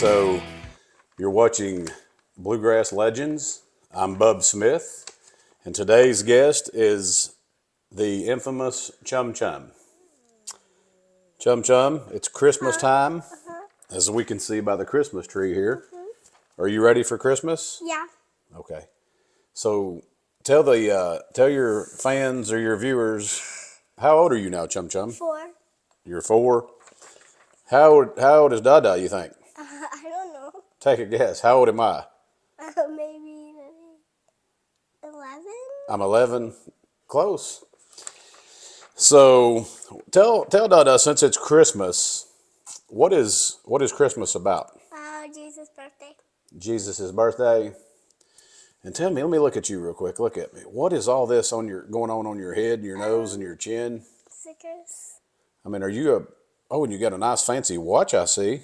So you're watching Bluegrass Legends. I'm Bub Smith, and today's guest is the infamous Chum-Chum. Chum-Chum, it's Christmas time, as we can see by the Christmas tree here. Are you ready for Christmas? Yeah. Okay. So tell your fans or your viewers, how old are you now, Chum-Chum? 4. You're 4. How old is Dada, you think? I don't know. Take a guess. How old am I? Maybe 11? I'm 11. Close. So tell Dada, since it's Christmas, what is Christmas about? Jesus' birthday. Jesus' birthday. And tell me, let me look at you real quick. Look at me. What is all this going on your head and your nose and your chin? Stickers. I mean, and you got a nice fancy watch, I see.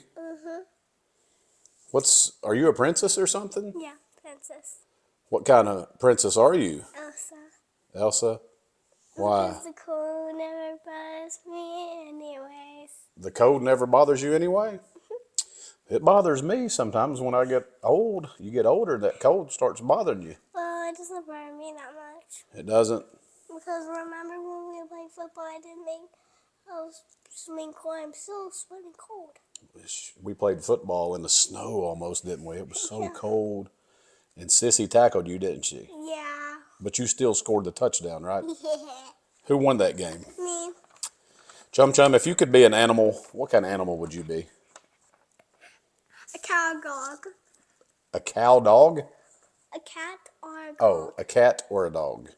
Are you a princess or something? Yeah, princess. What kind of princess are you? Elsa. Elsa? Why? Because the cold never bothers me anyways. The cold never bothers you anyway? It bothers me sometimes when I get old. You get older, that cold starts bothering you. Well, it doesn't bother me that much. It doesn't? Because remember when we played football, I was swimming cold. I'm still swimming cold. We played football in the snow almost, didn't we? It was so cold. And Sissy tackled you, didn't she? Yeah. But you still scored the touchdown, right? Yeah. Who won that game? Me. Chum-Chum, if you could be an animal, what kind of animal would you be? A cow dog. A cow dog? A cat or a dog. Oh, a cat or a dog.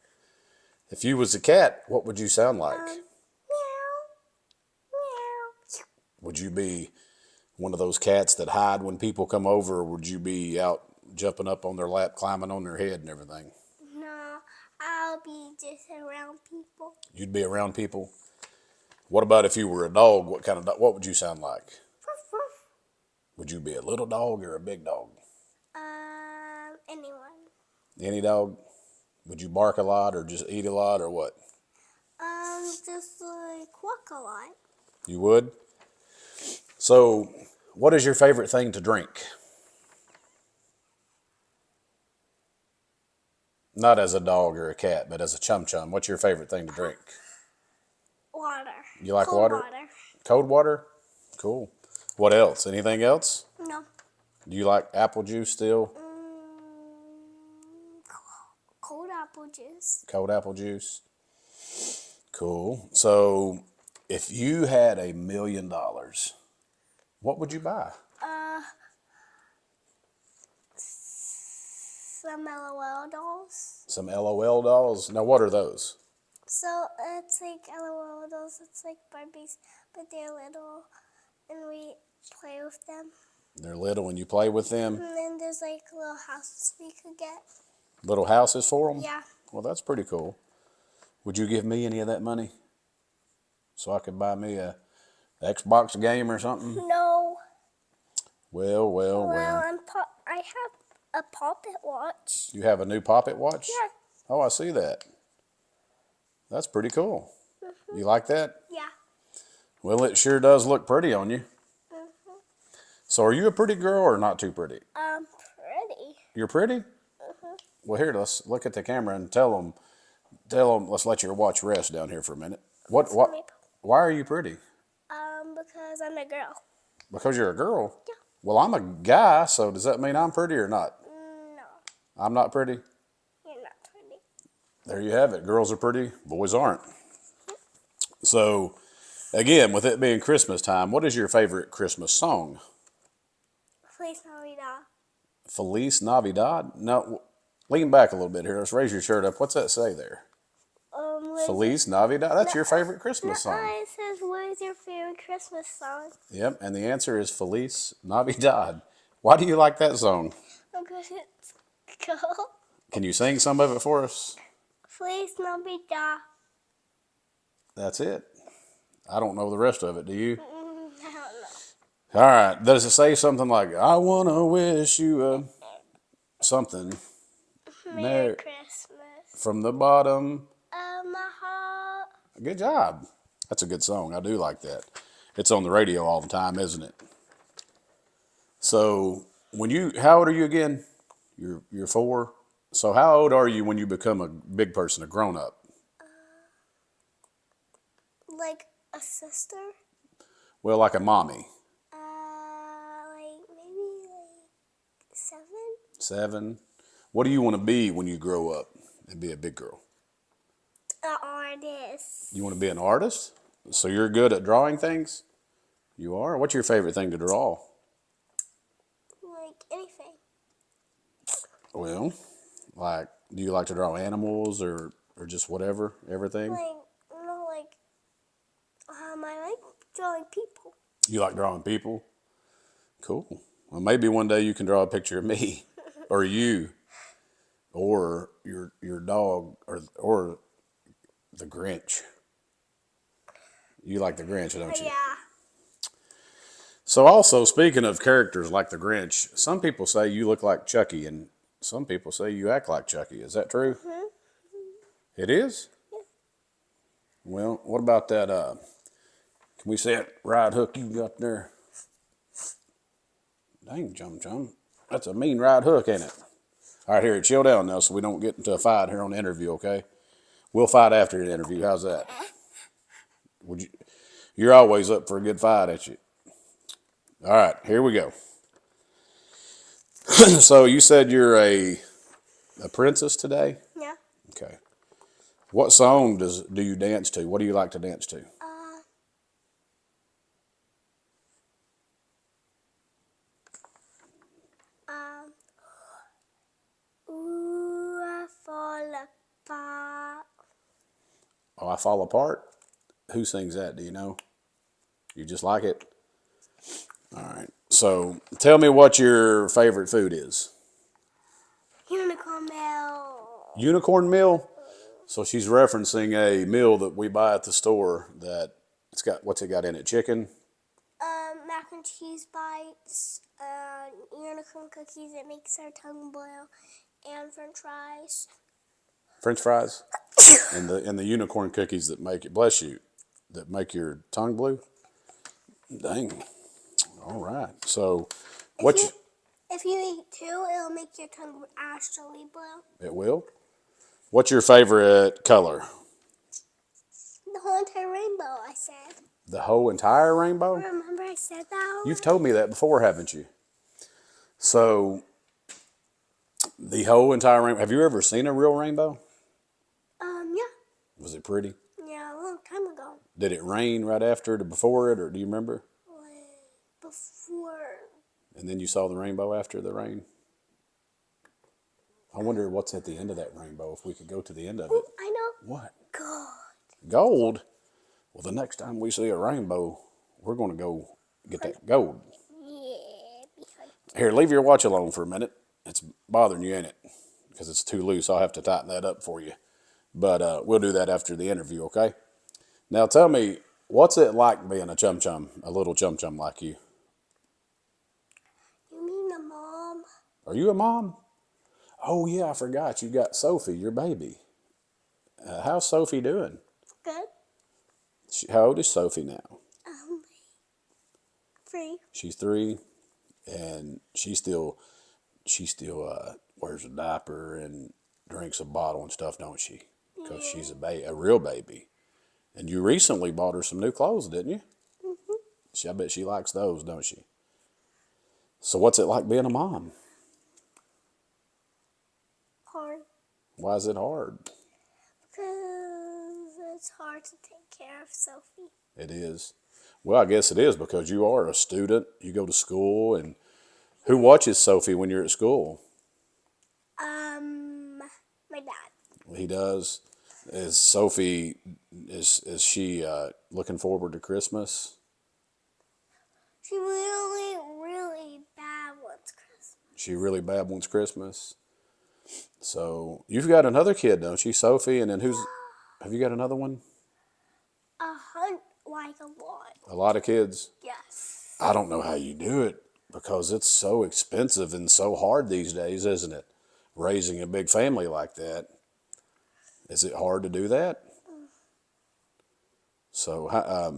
If you was a cat, what would you sound like? Meow. Meow. Would you be one of those cats that hide when people come over, or would you be out jumping up on their lap, climbing on their head and everything? No, I'll be just around people. You'd be around people? What about if you were a dog? What would you sound like? Ruff, ruff. Would you be a little dog or a big dog? Anyone. Any dog? Would you bark a lot or just eat a lot or what? Just like walk a lot. You would? So, what is your favorite thing to drink? Not as a dog or a cat, but as a chum-chum. What's your favorite thing to drink? Water. You like Cold water? Cold water? Cool. What else? Anything else? No. Do you like apple juice still? Cold apple juice. Cold apple juice? Cool. So, if you had $1 million, what would you buy? Some LOL dolls. Some LOL dolls? Now, what are those? So, it's like LOL dolls. It's like Barbies, but they're little, and we play with them. They're little and you play with them? And then there's like little houses we could get. Little houses for them? Yeah. Well, that's pretty cool. Would you give me any of that money so I could buy me a Xbox game or something? No. Well. I have a Poppet watch. You have a new Poppet watch? Yeah. Oh, I see that. That's pretty cool. You like that? Yeah. Well, it sure does look pretty on you. So are you a pretty girl or not too pretty? Pretty. You're pretty? Well, here, let's look at the camera and tell them, let's let your watch rest down here for a minute. Why are you pretty? Because I'm a girl. Because you're a girl? Yeah. Well, I'm a guy, so does that mean I'm pretty or not? No. I'm not pretty? You're not pretty. There you have it. Girls are pretty, boys aren't. So, again, with it being Christmas time, what is your favorite Christmas song? Feliz Navidad. Feliz Navidad? No, lean back a little bit here. Let's raise your shirt up. What's that say there? Feliz Navidad? That's your favorite Christmas song. It says, what is your favorite Christmas song? Yep, and the answer is Feliz Navidad. Why do you like that song? Because it's cool. Can you sing some of it for us? Feliz Navidad. That's it. I don't know the rest of it. Do you? I don't know. All right. Does it say something like, I want to wish you a something? Merry Christmas. From the bottom. My heart. Good job. That's a good song. I do like that. It's on the radio all the time, isn't it? So how old are you again? You're 4. So how old are you when you become a big person, a grown up? Like a sister. Well, like a mommy. Like maybe like 7. 7. What do you want to be when you grow up and be a big girl? An artist. You want to be an artist? So you're good at drawing things? You are? What's your favorite thing to draw? Like anything. Well, like, do you like to draw animals or just whatever, everything? Like, like, I like drawing people. You like drawing people? Cool. Well, maybe one day you can draw a picture of me or you or your dog or the Grinch. You like the Grinch, don't you? Yeah. So also, speaking of characters like the Grinch, some people say you look like Chucky and some people say you act like Chucky. Is that true? Mm-hmm. It is? Yeah. Well, what about that, can we see that right hook you got there? Dang, Chum-Chum. That's a mean right hook, ain't it? All right, here, chill down now so we don't get into a fight here on the interview, okay? We'll fight after the interview. How's that? You're always up for a good fight, ain't you? All right, here we go. So you said you're a princess today? Yeah. Okay. What song do you dance to? What do you like to dance to? Ooh, I fall apart. Oh, I Fall Apart? Who sings that? Do you know? You just like it? All right. So tell me what your favorite food is. Unicorn Bell. Unicorn meal? So she's referencing a meal that we buy at the store that what's it got in it? Chicken? Mac and cheese bites, unicorn cookies that makes our tongue boil, and French fries. French fries? and the unicorn cookies that make it, bless you, that make your tongue blue? Dang. All right. So If you eat 2, it'll make your tongue actually blue. it will? What's your favorite color? The whole entire rainbow, I said. The whole entire rainbow? Remember I said that? You've told me that before, haven't you? So, the whole entire rainbow. Have you ever seen a real rainbow? Yeah. Was it pretty? Yeah, a long time ago. Did it rain right after it or before it, or do you remember? Before. And then you saw the rainbow after the rain? I wonder what's at the end of that rainbow, if we could go to the end of it. I know. What? Gold. Gold? Well, the next time we see a rainbow, we're going to go get that gold. Yeah. Here, leave your watch alone for a minute. It's bothering you, ain't it? Because it's too loose. I'll have to tighten that up for you. But we'll do that after the interview, okay? Now tell me, what's it like being a chum-chum, a little chum-chum like you? You mean a mom? Are you a mom? Oh, yeah, I forgot. You got Sophie, your baby. How's Sophie doing? Good. How old is Sophie now? 3. She's 3, and she still wears a diaper and drinks a bottle and stuff, don't she? Because she's a real baby. And you recently bought her some new clothes, didn't you? Mm-hmm. I bet she likes those, don't she? So what's it like being a mom? Hard. Why is it hard? Because it's hard to take care of Sophie. It is. Well, I guess it is because you are a student. You go to school, and who watches Sophie when you're at school? My dad. He does. Is Sophie, is she looking forward to Christmas? She really, really bad wants Christmas. She really bad wants Christmas. So you've got another kid, don't you, Sophie? And then have you got another one? Like a lot. A lot of kids? Yes. I don't know how you do it because it's so expensive and so hard these days, isn't it? Raising a big family like that. Is it hard to do that? So, how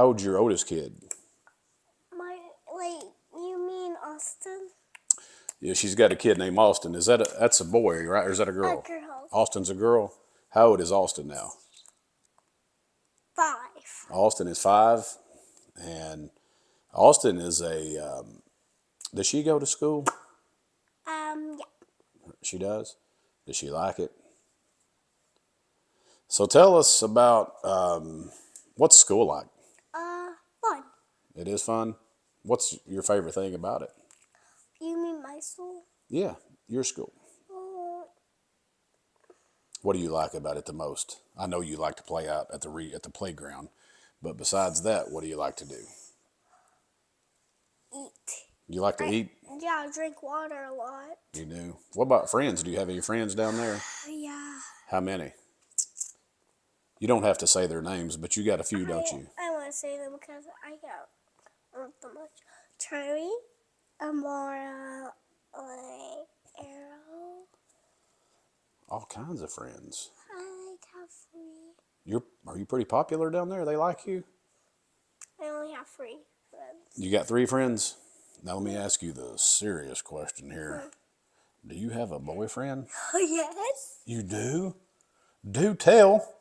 old's your oldest kid? My, like, Yeah, she's got a kid named Austin. That's a boy, right? Or is that a girl? A girl. Austin's a girl. How old is Austin now? 5. Austin is 5, and Austin is does she go to school? Yeah. She does. Does she like it? So tell us about what's school like? Fun. It is fun. What's your favorite thing about it? You mean my school? Yeah, your school. Uh, What do you like about it the most? I know you like to play out at the playground, but besides that, what do you like to do? Eat. You like to eat? Yeah, I drink water a lot. You do. What about friends? Do you have any friends down there? Yeah. How many? You don't have to say their names, but you got a few, don't you? I want to say them because I got them much. Charlie, Amora, Arrow. All kinds of friends. I have 3. Are you pretty popular down there? They like you? I only have 3 friends. You got 3 friends? Now let me ask you the serious question here. Do you have a boyfriend? Yes. You do? Do tell.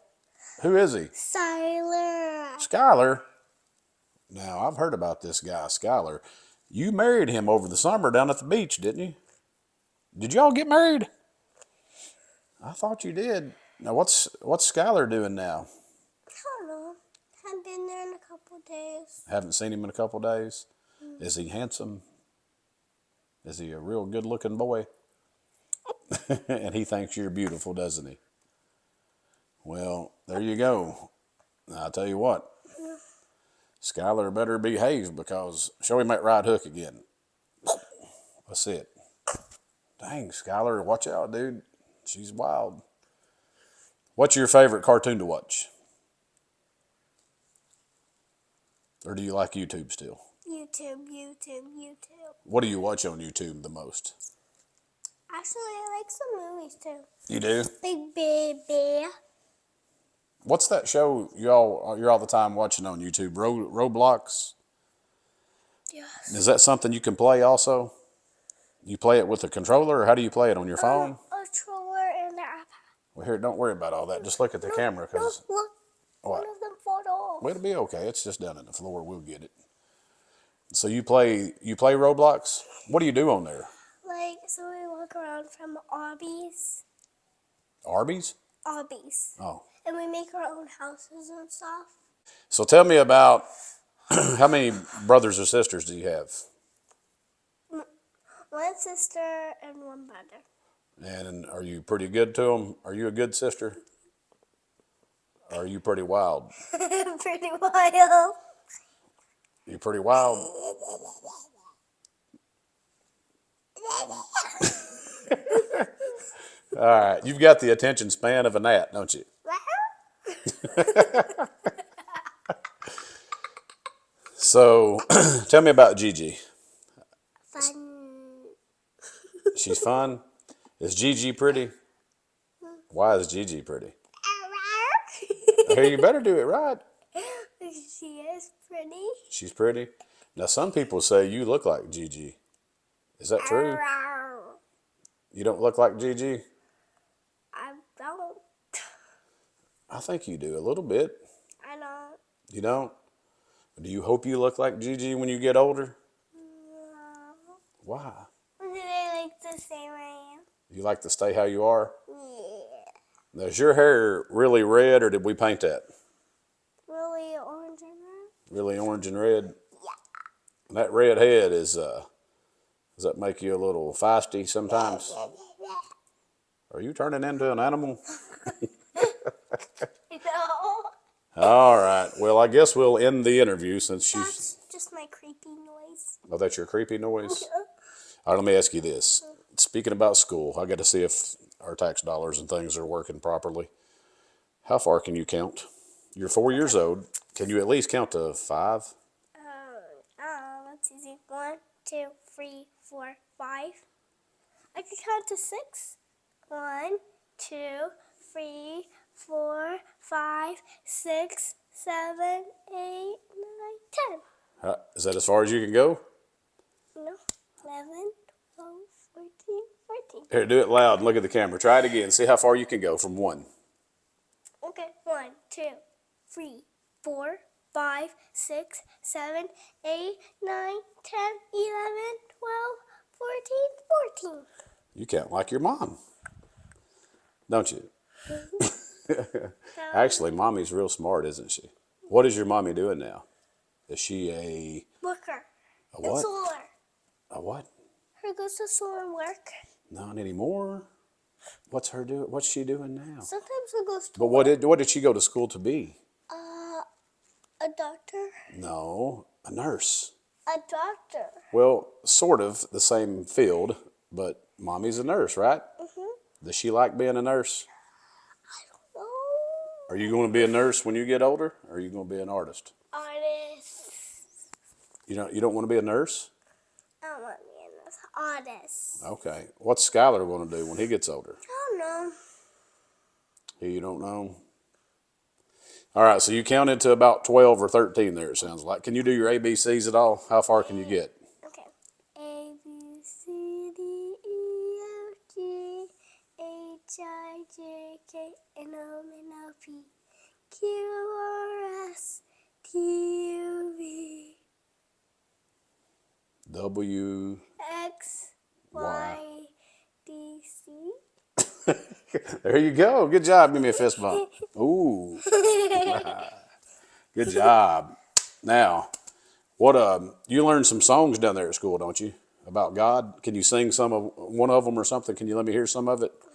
Who is he? Skylar. Skylar. Now, I've heard about this guy, Skylar. You married him over the summer down at the beach, didn't you? Did y'all get married? I thought you did. Now, what's Skylar doing now? I don't know. Haven't been there in a couple days. Haven't seen him in a couple days. Is he handsome? Is he a real good-looking boy? And he thinks you're beautiful, doesn't he? Well, there you go. Now, I'll tell you what. Skylar better behave because show him that right hook again. That's it. Dang, Skylar, watch out, dude. She's wild. What's your favorite cartoon to watch? Or do you like YouTube still? YouTube. What do you watch on YouTube the most? Actually, I like some movies too. You do? Big Baby. What's that show you're all the time watching on YouTube? Roblox? Yes. Is that something you can play also? You play it with a controller, or how do you play it, on your phone? A controller and the iPad. Well, here, don't worry about all that. Just look at the camera, because Look, what? one of them fall off. Well, it'll be okay. It's just down on the floor. We'll get it. So you play Roblox? What do you do on there? So we walk around from Arby's. Arby's? Arby's. Oh. And we make our own houses and stuff. So tell me about how many brothers or sisters do you have? 1 sister and 1 brother. And are you pretty good to them? Are you a good sister? Or are you pretty wild? Pretty wild. You pretty wild? All right, you've got the attention span of a gnat, don't you? So, tell me about Gigi. Fun. She's fun. Is Gigi pretty? Why is Gigi pretty? Hey, you better do it right. She is pretty. She's pretty. Now, some people say you look like Gigi. Is that true? You don't look like Gigi? I don't. I think you do a little bit. I don't. You don't? Do you hope you look like Gigi when you get older? No. Why? Do they like the same I am? You like to stay how you are? Yeah. Now, is your hair really red, or did we paint that? Really orange and red? Really orange and red? Yeah. That red head does that make you a little feisty sometimes? Are you turning into an animal? No. All right. Well, I guess we'll end the interview since she's... That's just my creepy noise. Oh, that's your creepy noise? All right, let me ask you this. Speaking about school, I got to see if our tax dollars and things are working properly. How far can you count? You're 4 years old. Can you at least count to 5? That's easy. 1, 2, 3, 4, 5. I can count to 6. 1, 2, 3, 4, 5, 6, 7, 8, 9, 10. Is that as far as you can go? No. 11, 12, 13, 14. Here, do it loud and look at the camera. Try it again. See how far you can go from 1. Okay, 1, 2, 3, 4, 5, 6, 7, 8, 9, 10, 11, 12, 14, 14. You count like your mom, don't you? So, Actually, mommy's real smart, isn't she? What is your mommy doing now? Is she worker. a And what? solar. A what? Her goes to solar work. Not anymore. What's her doing? What's she doing now? Sometimes she goes to But what did she go to school to be? a doctor. No, a nurse. A doctor. Well, sort of the same field, but mommy's a nurse, right? Does she like being a nurse? Oh, Are you going to be a nurse when you get older? Or are you going to be an artist? artist. You don't want to be a nurse? I don't want to be an artist. Okay. What's Skylar going to do when he gets older? I don't know. You don't know? All right, so you counted to about 12 or 13 there, it sounds like. Can you do your ABCs at all? How far can you get? Okay. A, B, C, D, E, F, G, H, I, J, K, L, M, N, O, P, Q, R, S, T, U, V, W. X, Y, D, C. There you go. Good job. Give me a fist bump. Ooh, good job. Now, you learned some songs down there at school, don't you? About God. Can you sing one of them or something? Can you let me hear some of it? I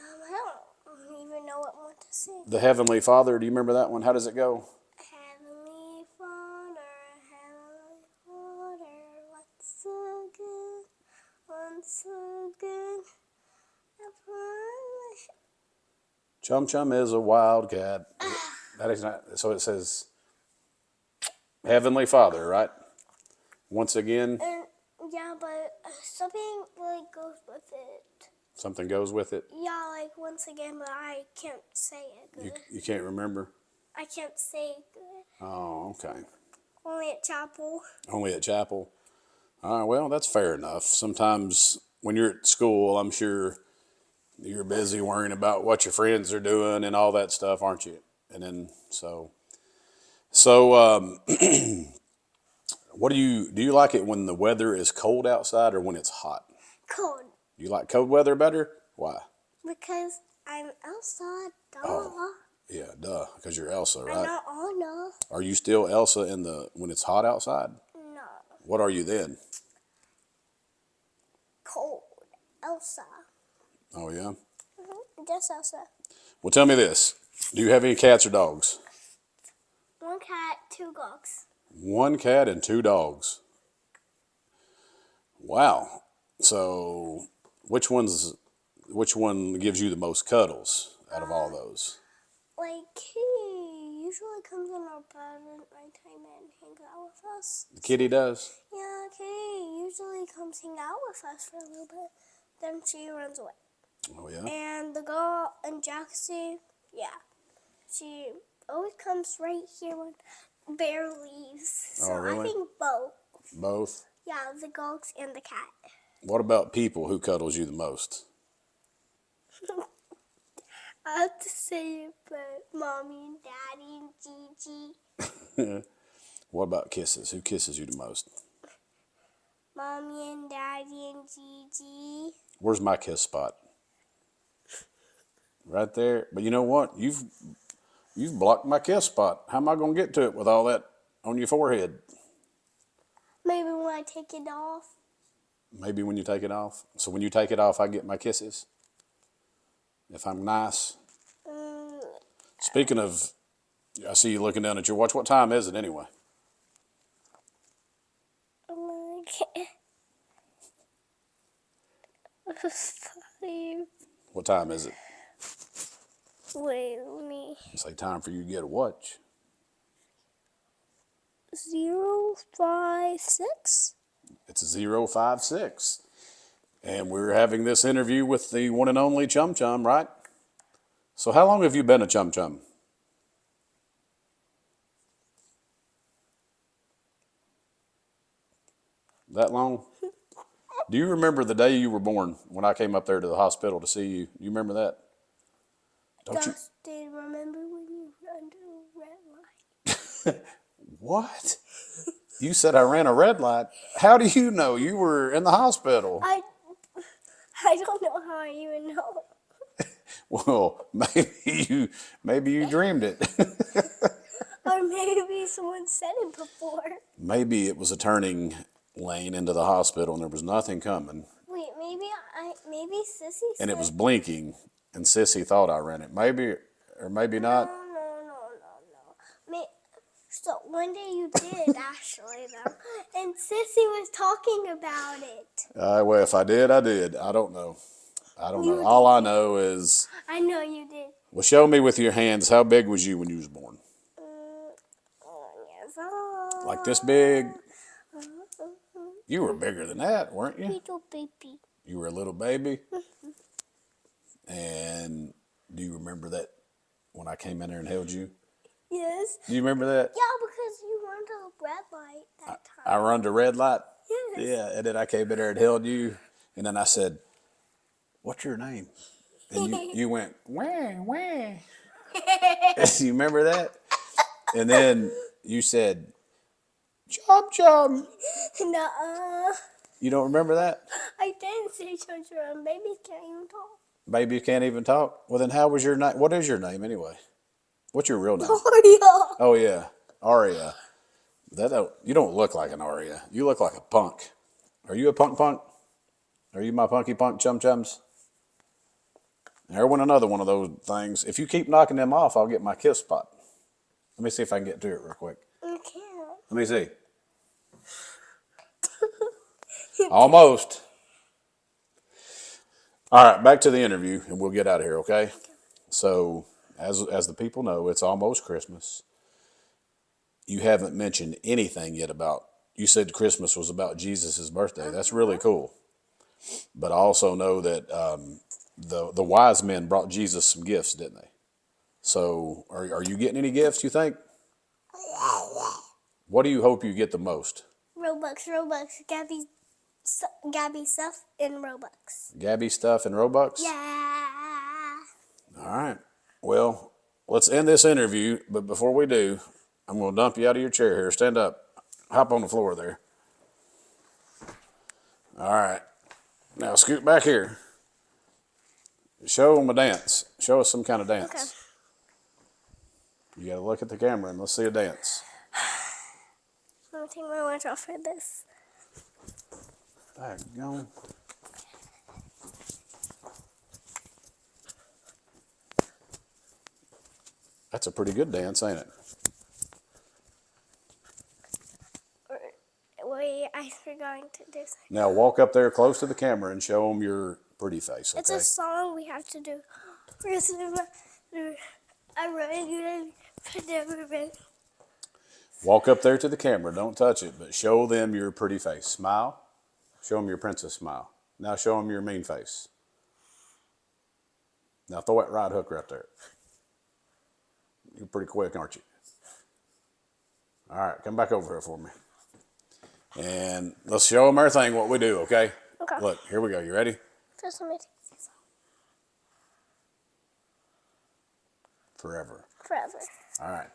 don't even know what one to sing. The Heavenly Father. Do you remember that one? How does it go? Heavenly Father, what's so good, what's so good. Chum-Chum is a wildcat. That is not. So it says Heavenly Father, right? Once again, And yeah, but something like goes with it. something goes with it. Yeah, like once again, but I can't say it good. You can't remember? I can't say it good. Oh, okay. Only at chapel. Only at chapel. All right, well, that's fair enough. Sometimes when you're at school, I'm sure you're busy worrying about what your friends are doing and all that stuff, aren't you? And then what do you like it when the weather is cold outside or when it's hot? Cold. You like cold weather better? Why? Because I'm Elsa. Duh. Oh, yeah, duh, because you're Elsa, I'm right? not Anna. Are you still Elsa when it's hot outside? No. What are you then? Cold. Elsa. Oh, yeah? Just Elsa. Well, tell me this. Do you have any cats or dogs? 1 cat, 2 dogs. 1 cat and 2 dogs. Wow. So, which one gives you the most cuddles out of all those? Like, he usually comes in our bed at nighttime and hangs out with us. The kitty does? Yeah, Kitty usually comes hang out with us for a little bit. Then she runs away. Oh, yeah? And the girl in Jackson, yeah, she always comes right here when Bear leaves. So Oh, really? I think both. Both? Yeah, the dogs and the cat. What about people? Who cuddles you the most? I have to say it, but Mommy and Daddy and Gigi. What about kisses? Who kisses you the most? Mommy and Daddy and Gigi. Where's my kiss spot? Right there. But you know what? You've blocked my kiss spot. How am I going to get to it with all that on your forehead? Maybe when I take it off. Maybe when you take it off. So when you take it off, I get my kisses? If I'm nice? Speaking of, I see you looking down at your watch. What time is it anyway? Five. What time is it? Wait, let me. Say time for you to get a watch. 056. It's 056. And we're having this interview with the one and only Chum-Chum, right? So how long have you been a Chum-Chum? That long? Do you remember the day you were born when I came up there to the hospital to see you? You remember that? Don't you? Dustin, remember when you were under a red light? What? You said I ran a red light. How do you know? You were in the hospital. I don't know how I even know. Well, maybe you dreamed it. Or maybe someone said it before. Maybe it was a turning lane into the hospital and there was nothing coming. Wait, maybe Sissy said. And it was blinking and Sissy thought I ran it. Maybe or maybe not. No. So one day you did actually though, and Sissy was talking about it. Well, if I did, I did. I don't know. You All I did. know is. I know you did. Well, show me with your hands. How big was you when you was born? Yes. Like this big? You were bigger than that, weren't you? Little baby. You were a little baby? And do you remember that when I came in there and held you? Yes. Do you remember that? Yeah, because you went to a red light that time. I run the red light? Yes. Yeah, and then I came in there and held you. And then I said, what's your name? And you went, wah, wah. You remember that? And then you said, Chum-Chum. Nuh-uh. You don't remember that? I didn't say Chum-Chum. Babies can't even talk. Baby, you can't even talk? Well, then how was your name? What is your name anyway? What's your real name? Oreo. Oh, yeah. Aria. You don't look like an Aria. You look like a punk. Are you a punk? Are you my punky punk Chum-Chums? There went another one of those things. If you keep knocking them off, I'll get my kiss spot. Let me see if I can get to it real quick. You can't. Let me see. Almost. All right, back to the interview, and we'll get out of here, okay? So, as the people know, it's almost Christmas. You haven't mentioned anything yet about. You said Christmas was about Jesus' birthday. That's really cool. But I also know that the wise men brought Jesus some gifts, didn't they? So, are you getting any gifts? You think? What do you hope you get the most? Robux. Gabby stuff in Robux. Gabby stuff and Robux? Yeah. All right. Well, let's end this interview. But before we do, I'm going to dump you out of your chair here. Stand up. Hop on the floor there. All right. Now scoot back here. Show them a dance. Show us some kind of dance. Okay. You got to look at the camera and let's see a dance. I'm going to take my watch off for this. Daggone. That's a pretty good dance, ain't it? Wait, I forgot to do something. Now walk up there close to the camera and show them your pretty face, okay? It's a song we have to do. Walk up there to the camera. Don't touch it, but show them your pretty face. Smile. Show them your princess smile. Now show them your mean face. Now throw that right hook right there. You're pretty quick, aren't you? All right, come back over here for me. And let's show them everything what we do, okay? Okay. Look, here we go. You ready? First, let me take this off. Forever. Forever. All right.